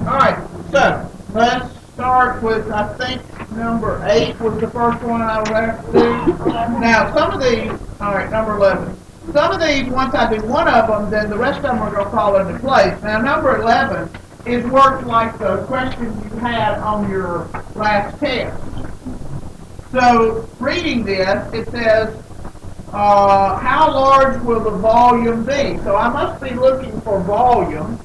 Alright, so let's start with, I think, number 8 was the first one I would have to do. Now, some of these, alright, number 11. Some of these, once I do one of them, then the rest of them are going to fall into place. Now, number 11 is worked like the question you had on your last test. So, reading this, it says, how large will the volume be? So I must be looking for volume.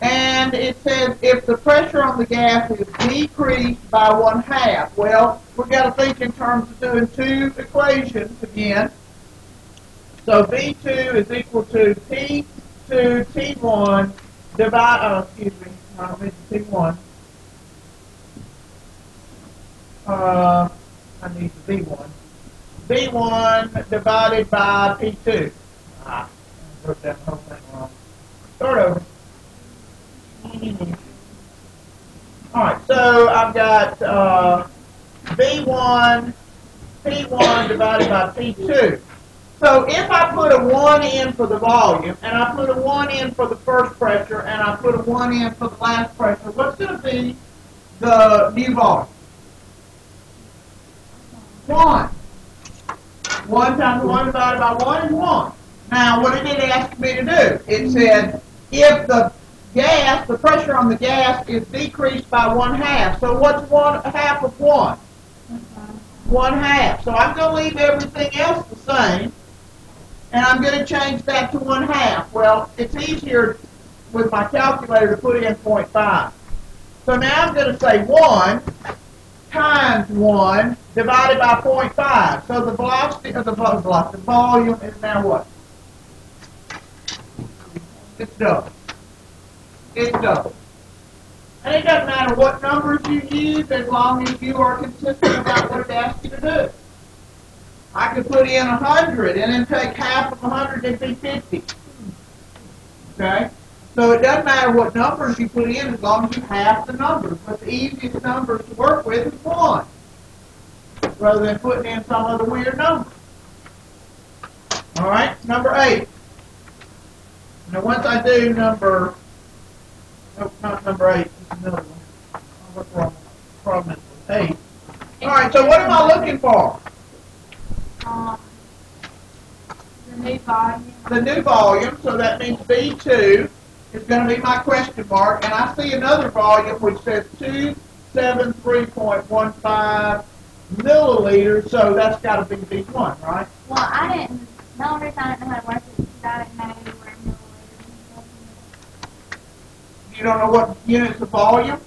And it says if the pressure on the gas is decreased by 1/2. Well, we've got to think in terms of doing two equations again. So V2 is equal to P2 T1 divide, T1. I need the V1. V1 divided by P2. I wrote that whole thing wrong. Start over. Alright, so I've got V1, P1 divided by P2. So if I put a 1 in for the volume, and I put a 1 in for the first pressure, and I put a 1 in for the last pressure, what's going to be the new volume? 1. 1 times 1 divided by 1 is 1. Now, what did it ask me to do? It said if the gas, the pressure on the gas is decreased by 1/2. So what's 1/2 of 1? 1/2. So I'm going to leave everything else the same, and I'm going to change that to 1/2. Well, it's easier with my calculator to put in 0.5. So now I'm going to say 1 times 1 divided by 0.5. So the velocity of the volume is now what? It's double. It's double. And it doesn't matter what numbers you use as long as you are consistent about what it asks you to do. I could put in 100 and then take half of 100 and be 50. Okay? So it doesn't matter what numbers you put in as long as you have the numbers. But the easiest numbers to work with is 1, rather than putting in some other weird number. Alright, number 8. Now once I do number, nope, not number 8, this is another one. What's wrong? Problem is 8. Alright, so what am I looking for? The new volume. The new volume, so that means V2 is going to be my question mark, and I see another volume which says 273.15 milliliters, so that's got to be V1, right? Well, the only reason I didn't know how to work it is because I didn't know where milliliters. You don't know what units of volume?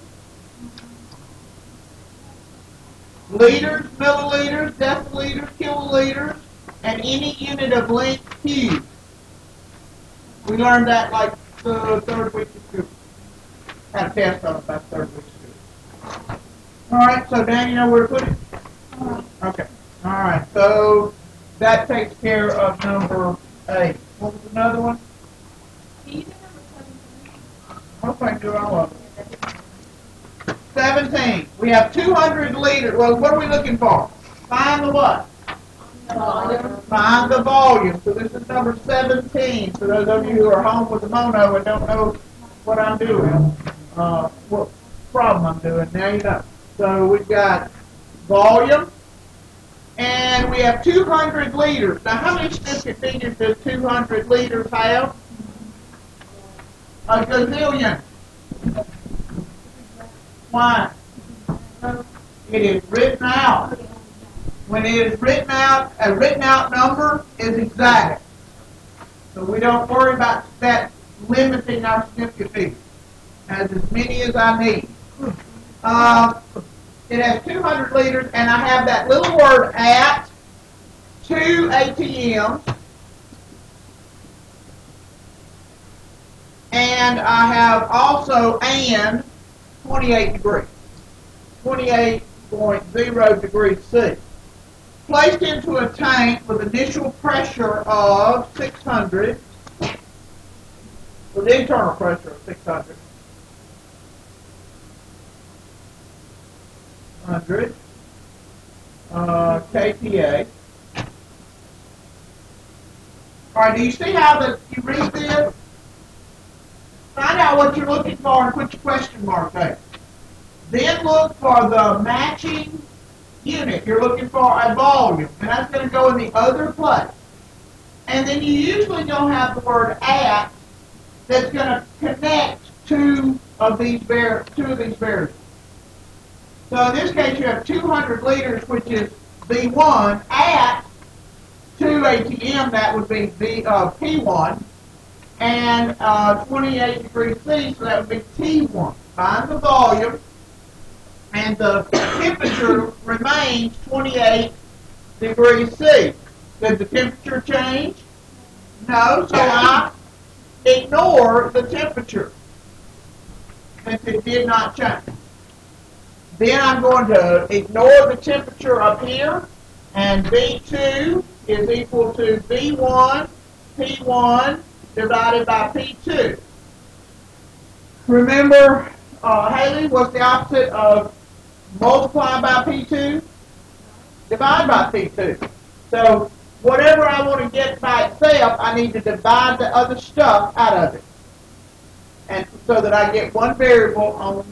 Liters, milliliters, deciliters, kiloliters, and any unit of length cubed. We learned that like the third week of school. Had a test on it about the third week of school. Alright, so Dan, you know where to put it? Okay. Alright, so that takes care of number 8. What was another one? Hope I can do all of them. 17. We have 200 liters. Well, what are we looking for? Find the what? Find the volume. So this is number 17. For those of you who are home with the mono and don't know what I'm doing, what problem I'm doing, now you know. So we've got volume, and we have 200 liters. Now, how many significant figures does 200 liters have? A gazillion. Why? It is written out. When it is written out, a written out number is exact. So we don't worry about that limiting our significant figures. It has as many as I need. It has 200 liters, and I have that little word at 2 ATMs. And I have also and 28 degrees. 28.0 degrees C. Placed into a tank with initial pressure of 600, with internal pressure of 600, 100 kPa. All right, do you see how you read this? Find out what you're looking for and put your question mark there. Then look for the matching unit. You're looking for a volume, and that's going to go in the other place. And then you usually don't have the word at that's going to connect two of these variables. So in this case, you have 200 liters, which is V1, at 2 ATM, that would be P1, and 28 degrees C, so that would be T1. Find the volume, and the temperature remains 28 degrees C. Did the temperature change? No, so I ignore the temperature since it did not change. Then I'm going to ignore the temperature up here, and V2 is equal to V1 P1 divided by P2. Remember, Haley, what's the opposite of multiply by P2? Divide by P2. So whatever I want to get by itself, I need to divide the other stuff out of it. And so that I get one variable on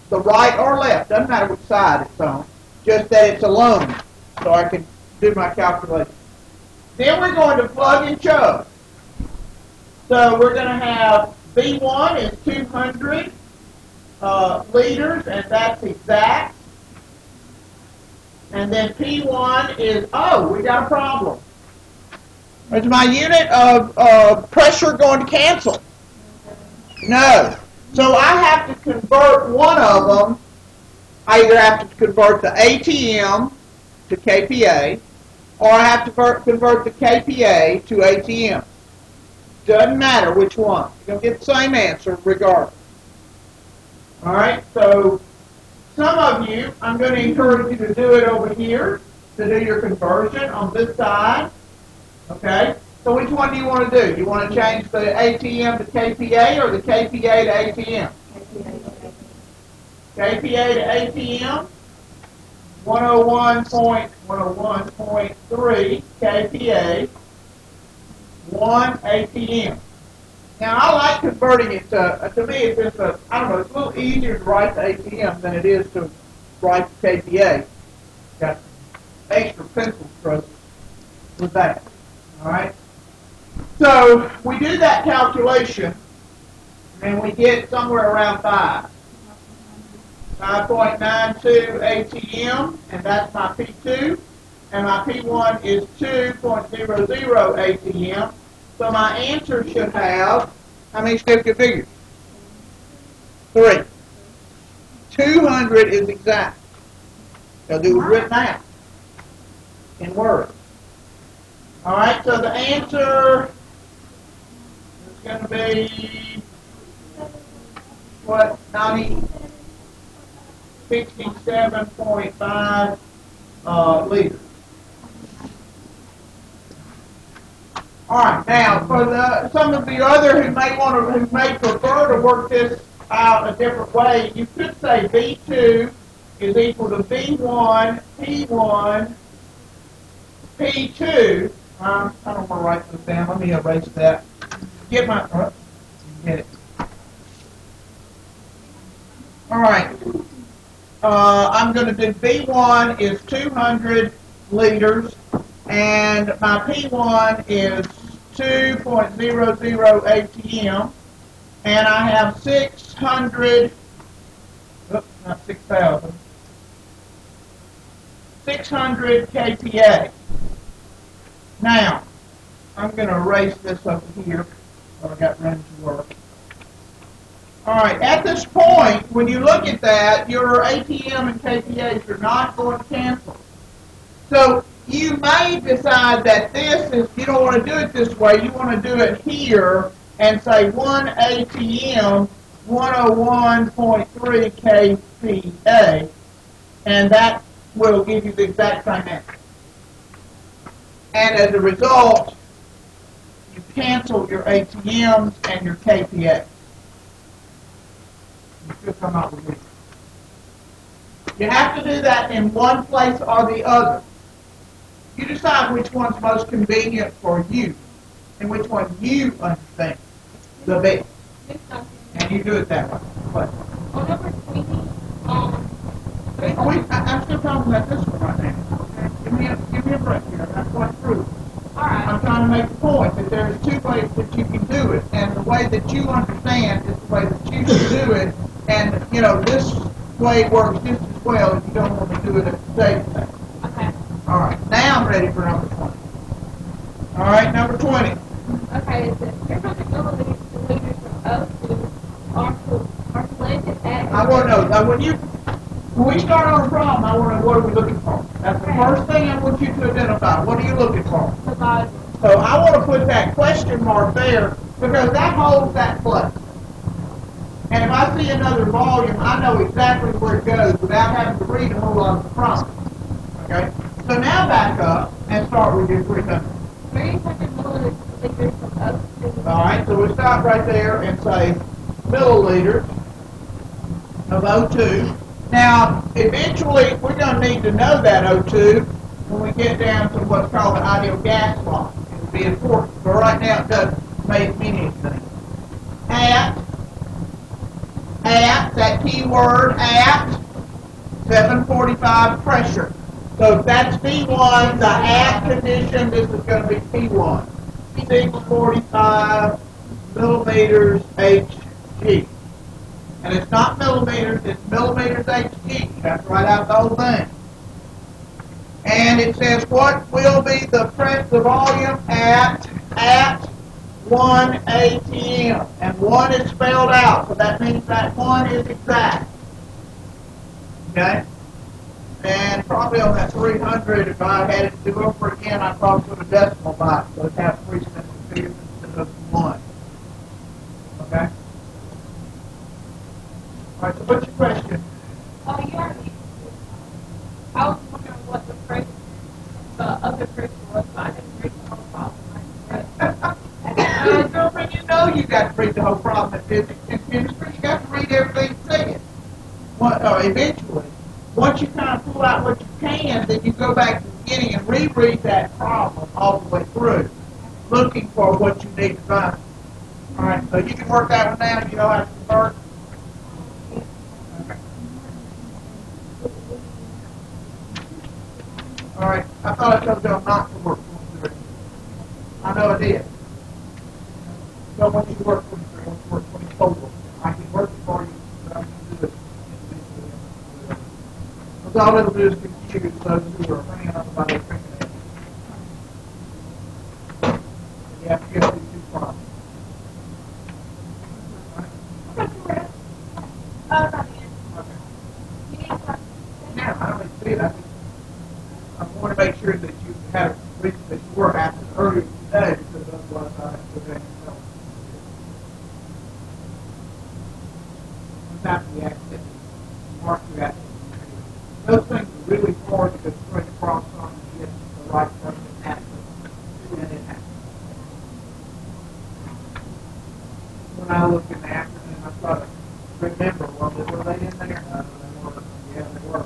the right or left. Doesn't matter which side it's on. Just that it's alone. So I can do my calculation. Then we're going to plug and chug. So we're going to have V1 is 200 liters, and that's exact. And then P1 is, oh, we got a problem. Is my unit of pressure going to cancel? No. So I have to convert one of them. I either have to convert the ATM to KPA, or I have to convert the KPA to ATM. Doesn't matter which one. You're going to get the same answer regardless. All right, so some of you, I'm going to encourage you to do it over here, to do your conversion on this side. Okay, so which one do you want to do? You want to change the ATM to KPA or the KPA to ATM? KPA to ATM, 101.3 KPA, 1 ATM. Now, I like converting it to me, it's just I don't know, it's a little easier to write the ATM than it is to write the KPA. Got extra pencil strokes with that. All right? So, we do that calculation, and we get somewhere around 5. 5.92 ATM, and that's my P2, and my P1 is 2.00 ATM. So my answer should have, how many significant figures? 3. 200 is exact. Because it was written out in words. All right, so the answer is going to be, what, 67.5 liters. All right. Now, for some of the other who may prefer to work this out a different way, you could say V2 is equal to V1 P1 P2. I don't want to write this down. Let me erase that. Get my get it. All right. I'm going to do V1 is 200 liters, and my P1 is 2.00 ATM, and I have 600, oops, not 6,000, 600 KPA. Now, I'm going to erase this over here, so I got room to work. All right, at this point, when you look at that, your ATM and KPAs are not going to cancel. So you may decide that this is, you don't want to do it this way, you want to do it here and say 1 ATM, 101.3 KPA, and that will give you the exact same answer. And as a result, you cancel your ATMs and your KPAs. You should come out with it. You have to do that in one place or the other. You decide which one's most convenient for you and which one you understand the best. And and you do it that way. But, On number 20, I'm still talking about this one right now. okay. Give me a break here. That's what's true. Alright. I'm trying to make a point that there's two ways that you can do it, and the way that you understand is the way that you should do it, and, you know, this way works just as well if you don't want to do it at the same time. Okay. All right, now I'm ready for number 20. All right, number 20. Okay, it says 300 milliliters from O2 are collected at... I want to know, now when we start on a problem, I want to know what are we looking for. That's the first thing I want you to identify. What are you looking for? The volume. So I want to put that question mark there because that holds that place. And if I see another volume, I know exactly where it goes without having to read a whole lot of the problem. Okay? So now back up and start with your 300. 300 milliliters from O2. All right, so we stop right there and say milliliters of O2. Now, eventually, we're going to need to know that O2 when we get down to what's called the ideal gas law. It'll be important, but right now it doesn't mean anything. At, that key word, at 745 pressure. So if that's P1, the at condition, this is going to be P1. 645 millimeters Hg. And it's not millimeters, it's millimeters Hg. You have to write out the whole thing. And it says what will be the volume at 1 atm. And 1 is spelled out, so that means that 1 is exact. Okay? And probably on that 300, if I had it to do over again, I'd probably put a decimal by it, so it'd have 3 centimeters instead of 1. Okay? All right, so what's your question? Oh, you already. I was wondering what the pressure, the other pressure was, but I didn't read the whole problem. Girlfriend, you know you got to read the whole problem in physics and chemistry. You got to read everything said. Eventually, once you kind of pull out what you can, then you go back to the beginning and reread that problem all the way through, looking for what you need to find. All right, so you can work that one down. You know how to convert. All right, I thought I told y'all not to work 23. I know I did. So I want you to work 23, I want you to work 24. I can work it for you, but I'm going to do it individually. Because all it'll do is confuse those who are hanging up about their fingernails. You have to get these two problems. Not yet. Okay. You need to Now, I don't need to see it. I want to make sure that you have reason that you were absent earlier today, because otherwise I have to go back and tell you. Without the accident, mark the accident. Those things are really hard to go straight across on and get the right person accident, and it happens. When I look in the afternoon, I try to remember, well, were they in there? No, they weren't. Yeah, they were.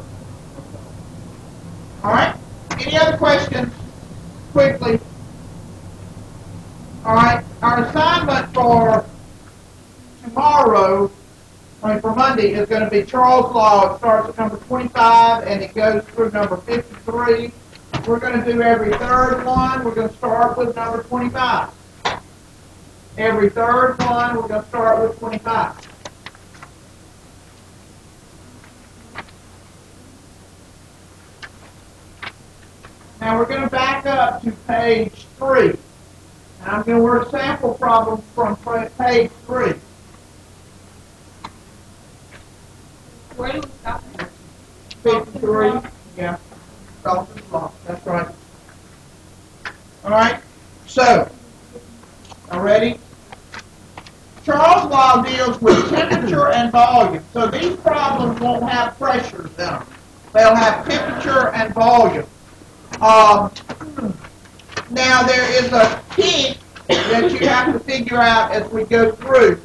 All right. Any other questions? Quickly. All right. Our assignment for tomorrow, for Monday, is going to be Charles' Law. It starts at number 25 and it goes through number 53. We're going to do every third one. We're going to start with number 25. Every third one, we're going to start with 25. Now we're going to back up to page 3. And I'm going to work sample problems from page 3. Where do we stop here? 53. Yeah. Dalton's Law. That's right. All right. So, are ready? Charles' Law deals with temperature and volume. So these problems won't have pressures in them. They'll have temperature and volume. Now there is a hint that you have to figure out as we go through.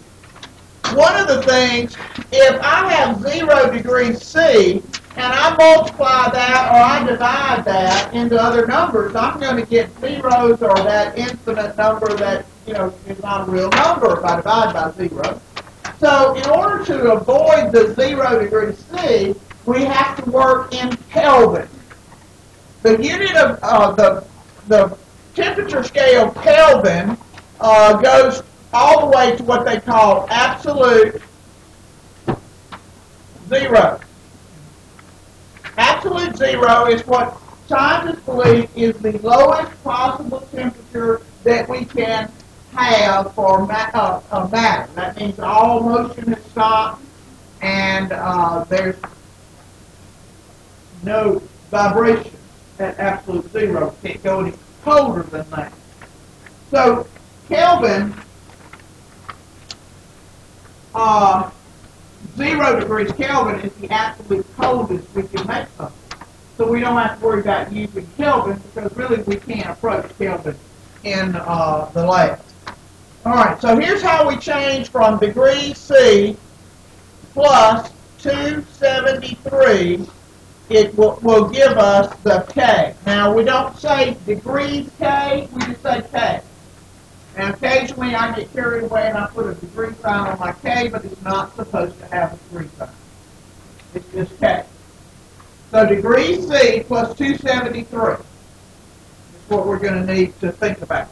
One of the things, if I have 0 degrees C and I multiply that or I divide that into other numbers, I'm going to get zeros or that infinite number that, is not a real number if I divide by 0. So in order to avoid the 0 degree C, we have to work in Kelvin. The unit of the temperature scale Kelvin goes all the way to what they call absolute 0. Absolute 0 is what scientists believe is the lowest possible temperature that we can have for matter. That means all motion has stopped and there's no vibration at absolute 0. Can't go any colder than that. So Kelvin, 0 degrees Kelvin is the absolute coldest we can make something. So we don't have to worry about using Kelvin because really we can't approach Kelvin in the lab. Alright, so here's how we change from degree C plus 273. It will give us the K. Now we don't say degrees K, we just say K. And occasionally I get carried away and I put a degree sign on my K, but it's not supposed to have a degree sign. It's just K. So degree C plus 273 is what we're going to need to think about.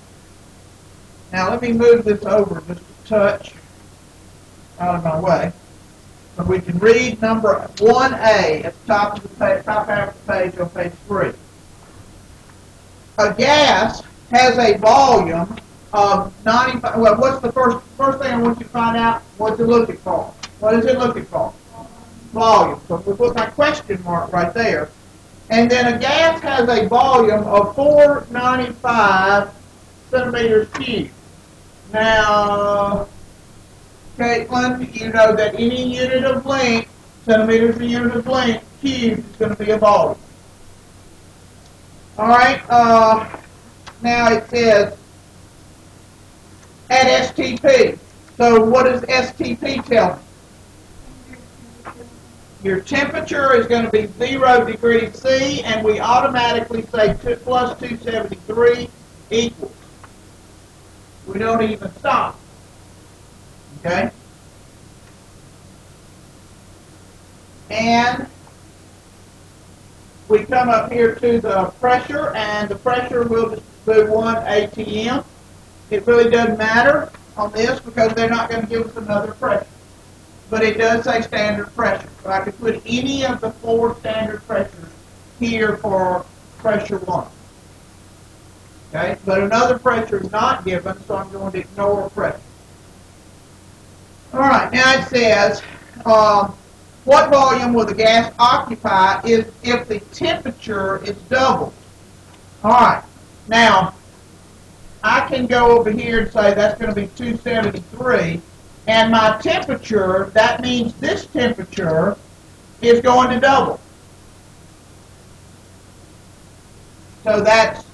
Now let me move this over just a touch out of my way so we can read number 1A at the top of the page, top half of the page on page 3. A gas has a volume of 95. Well, what's the first thing I want you to find out? What's it looking for? What is it looking for? Volume. So we'll put my question mark right there. And then a gas has a volume of 495 centimeters cubed. Now, Caitlin, you know that any unit of length, centimeters a unit of length, cubed is going to be a volume. All right. Now it says at STP. So what does STP tell me? Your temperature is going to be 0 degrees C, and we automatically say plus 273 equals. We don't even stop. Okay? And we come up here to the pressure, and the pressure will just do 1 atm. It really doesn't matter on this because they're not going to give us another pressure. But it does say standard pressure. So I could put any of the 4 standard pressures here for pressure 1. Okay? But another pressure is not given, so I'm going to ignore pressure. All right, now it says, what volume will the gas occupy if the temperature is doubled? All right, now, I can go over here and say that's going to be 273. And my temperature, that means this temperature is going to double. So that's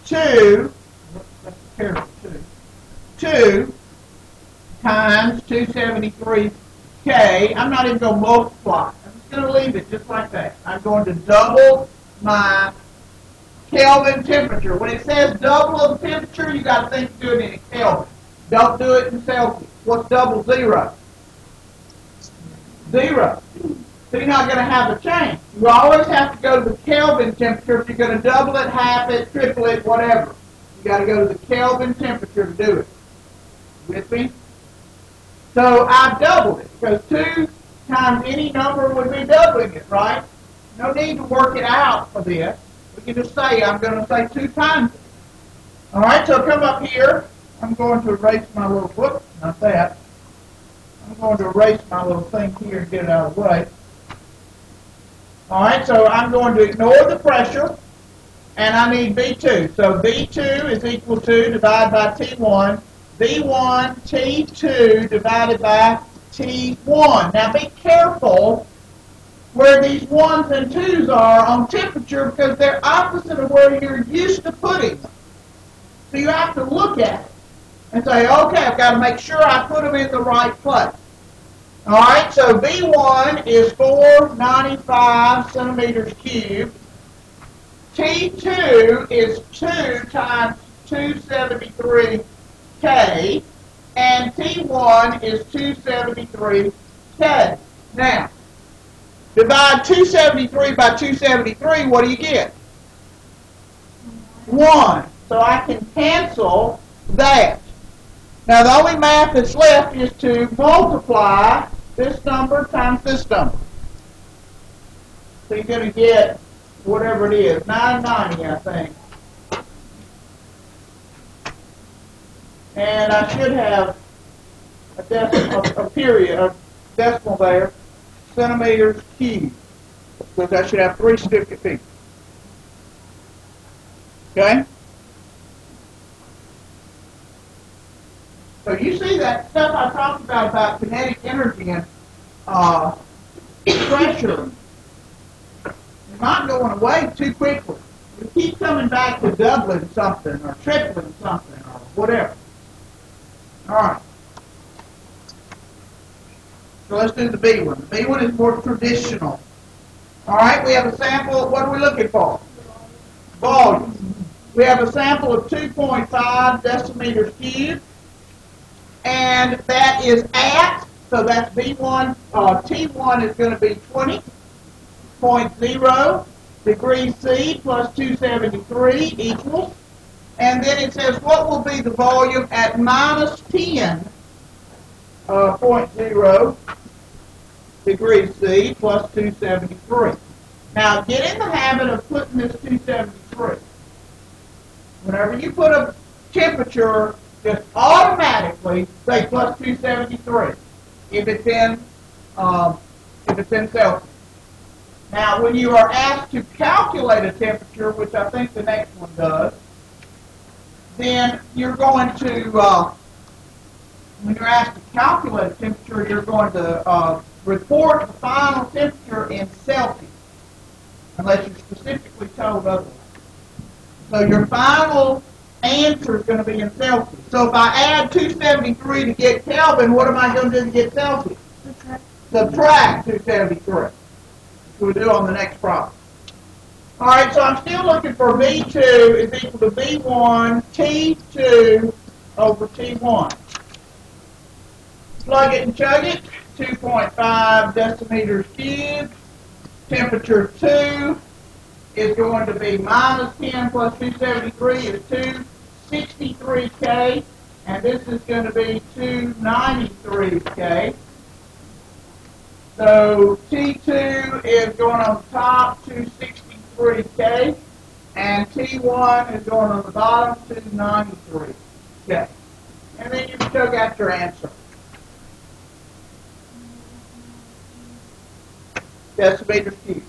2 times 273K. I'm not even going to multiply. I'm just going to leave it just like that. I'm going to double my Kelvin temperature. When it says double of the temperature, you got to think of doing it in Kelvin. Don't do it in Celsius. What's double 0? 0. So you're not going to have a change. You always have to go to the Kelvin temperature if you're going to double it, half it, triple it, whatever. You got to go to the Kelvin temperature to do it. With me? So I've doubled it because 2 times any number would be doubling it, right? No need to work it out for this. We can just say I'm going to say 2 times it. All right, so come up here. I'm going to erase my little book. Not that. I'm going to erase my little thing here and get it out of the way. All right, so I'm going to ignore the pressure, and I need V2. So V2 is equal to, divided by T1, V1 T2 divided by T1. Now be careful where these 1s and 2s are on temperature because they're opposite of where you're used to putting them. So you have to look at it and say, okay, I've got to make sure I put them in the right place. All right, so V1 is 495 centimeters cubed. T2 is 2 times 273K. and T1 is 273K. Now, divide 273 by 273, what do you get? 1. So I can cancel that. Now, the only math that's left is to multiply this number times this number. So you're going to get whatever it is, 990, I think. And I should have a decimal there, centimeters cubed, because I should have 3 certificate feet. Okay? So you see that stuff I talked about kinetic energy and pressure is not going away too quickly. You keep coming back to doubling something or tripling something or whatever. All right. So let's do the B one. The B one is more traditional. All right, we have a sample. What are we looking for? Volume. We have a sample of 2.5 decimeters cubed. And that is at, so that's B1, T1 is going to be 20.0 degrees C plus 273 equals. And then it says what will be the volume at minus 10.0 degrees C plus 273. Now get in the habit of putting this 273. Whenever you put a temperature, just automatically say plus 273 if it's in Celsius. Now, when you are asked to calculate a temperature, which I think the next one does, then you're going to when you're asked to calculate a temperature, you're going to report the final temperature in Celsius, unless you're specifically told otherwise. So your final answer is going to be in Celsius. So if I add 273 to get Kelvin, what am I going to do to get Celsius? Subtract 273. We'll do on the next problem. All right, so I'm still looking for V2 is equal to V1 T2 over T1. Plug it and chug it. 2.5 decimeters cubed. Temperature 2 is going to be minus 10 plus 273 is 263K, and this is going to be 293K. So T2 is going on top, 263K, and T1 is going on the bottom, 293K. And then you still got your answer. Decimeters cubed.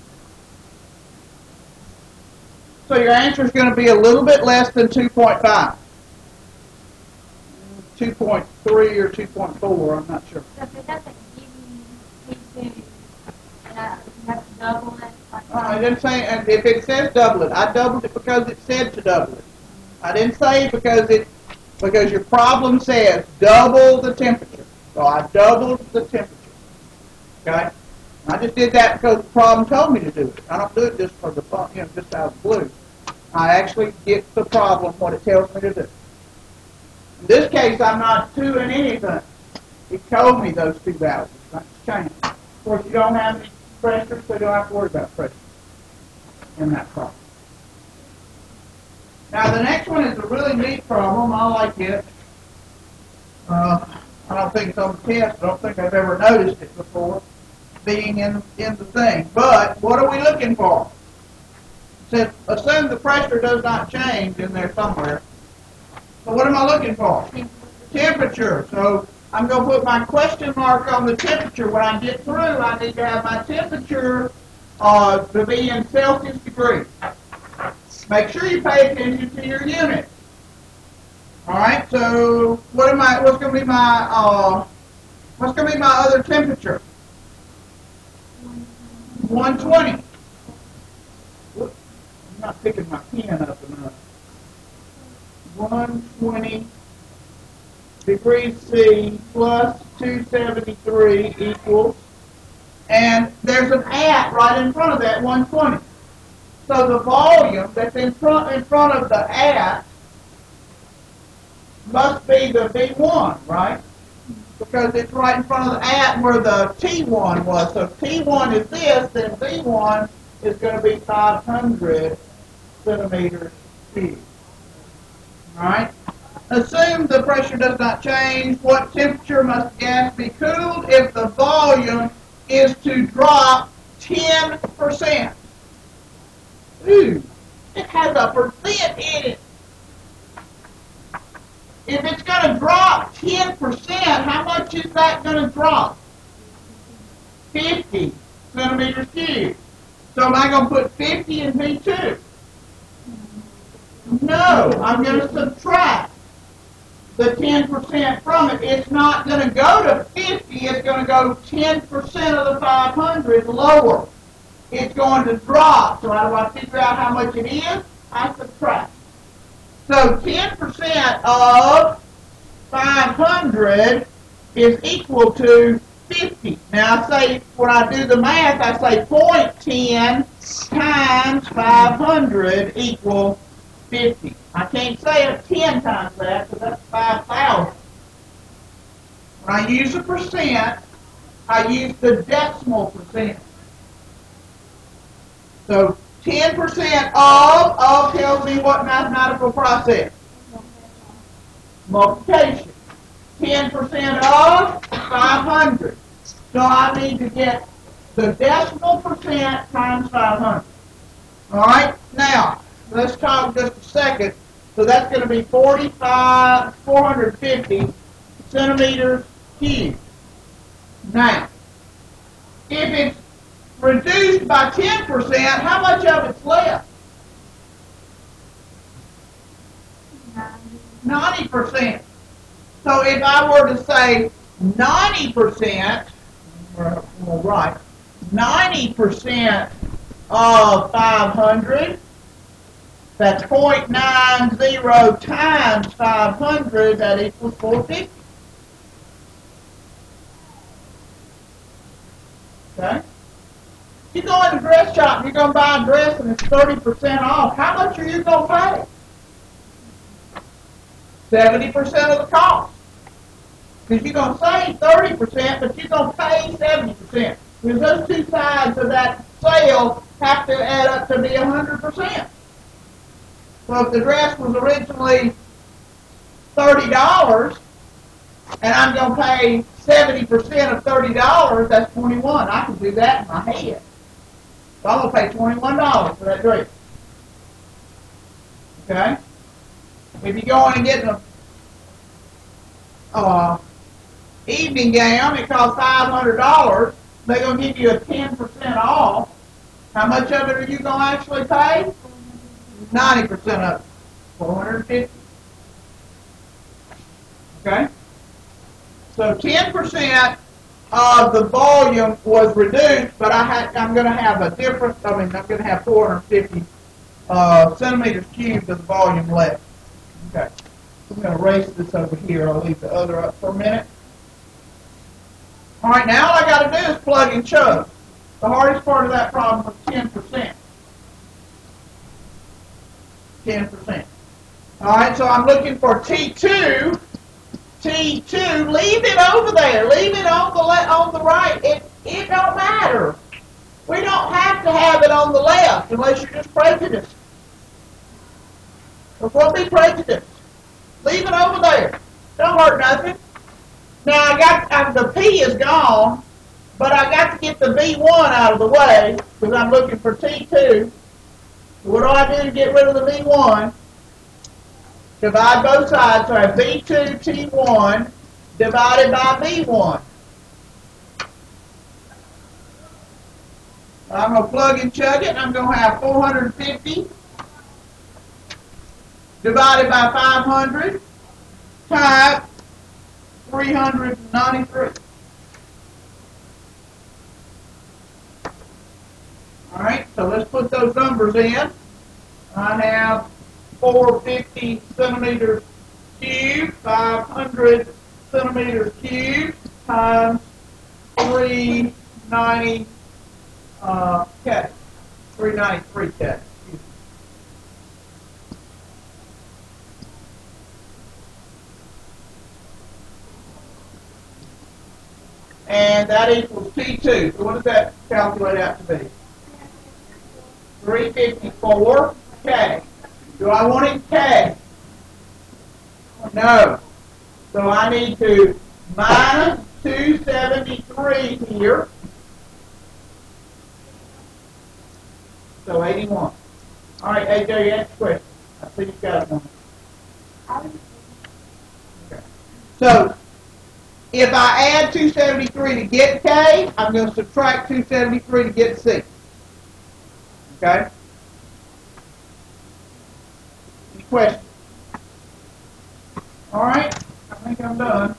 So your answer is going to be a little bit less than 2.5. 2.3 or 2.4, I'm not sure. So if it doesn't give you T2, you have to double it? I didn't say, and if it says double it, I doubled it because it said to double it. I didn't say because your problem says double the temperature. So I doubled the temperature. Okay? I just did that because the problem told me to do it. I don't do it just for the fun, just out of the blue. I actually get the problem what it tells me to do. In this case, I'm not doing anything. It told me those two values. That's changed. Of course, you don't have any pressure, so you don't have to worry about pressure in that problem. Now, the next one is a really neat problem. I like it. I don't think it's on the test. I don't think I've ever noticed it before being in the thing. But what are we looking for? It says, assume the pressure does not change in there somewhere. So what am I looking for? Temperature. So I'm going to put my question mark on the temperature. When I get through, I need to have my temperature to be in Celsius degrees. Make sure you pay attention to your units. All right. So what's going to be my other temperature? 120. I'm not picking my pen up enough. 120 degrees C plus 273 equals, and there's an at right in front of that 120. So the volume that's in front of the at must be the V1, right? Because it's right in front of the at where the T1 was. So if T1 is this, then V1 is going to be 500 centimeters cubed. All right? Assume the pressure does not change. What temperature must the gas be cooled if the volume is to drop 10%? Ooh, it has a percent in it. If it's going to drop 10%, how much is that going to drop? 50 centimeters cubed. So am I going to put 50 in V2? No, I'm going to subtract the 10% from it. It's not going to go to 50. It's going to go 10% of the 500 lower. It's going to drop. So how do I figure out how much it is? I subtract. So 10% of 500 is equal to 50. Now I say, when I do the math, I say 0.10 times 500 equal 50. I can't say it 10 times that because that's 5,000. When I use a percent, I use the decimal percent. So 10% of tells me what mathematical process? Multiplication. 10% of 500. So I need to get the decimal percent times 500. All right? Now, let's talk just a second. So that's going to be 450 centimeters cubed. Now, if it's reduced by 10%, how much of it's left? 90%. So if I were to say 90%, we'll write 90% of 500, that's 0.90 times 500, that equals 450. Okay? You go in the dress shop and you're going to buy a dress and it's 30% off. How much are you going to pay? 70% of the cost. Because you're going to save 30%, but you're going to pay 70%. Because those two sides of that sale have to add up to be 100%. So if the dress was originally $30, and I'm going to pay 70% of $30, that's $21. I can do that in my head. So I'm going to pay $21 for that dress. Okay? If you go in and get an evening gown, it costs $500. They're going to give you a 10% off. How much of it are you going to actually pay? 90% of it. 450. Okay? So 10% of the volume was reduced, but I'm going to have a different, I'm going to have 450 centimeters cubed of the volume left. Okay. I'm going to erase this over here. I'll leave the other up for a minute. All right, now all I got to do is plug and chug. The hardest part of that problem was 10%. 10%. All right, so I'm looking for T2. T2, leave it over there. Leave it on the right. It don't matter. We don't have to have it on the left unless you're just prejudiced. It won't be prejudiced. Leave it over there. Don't hurt nothing. Now I got the P is gone, but I got to get the V1 out of the way because I'm looking for T2. So what do I do to get rid of the V1? Divide both sides, so I have V2 T1 divided by V1. I'm going to plug and chug it, and I'm going to have 450 divided by 500 times 393. All right, so let's put those numbers in. I have 450 centimeters cubed, 500 centimeters cubed times 390 K, 393 K. and that equals T2. So what does that calculate out to be? 354K. Do I want it K? No. So I need to minus 273 here. So 81. All right, AJ, you ask the question. I think you got it one. Okay. So if I add 273 to get K, I'm going to subtract 273 to get C. Okay? Any questions? All right, I think I'm done.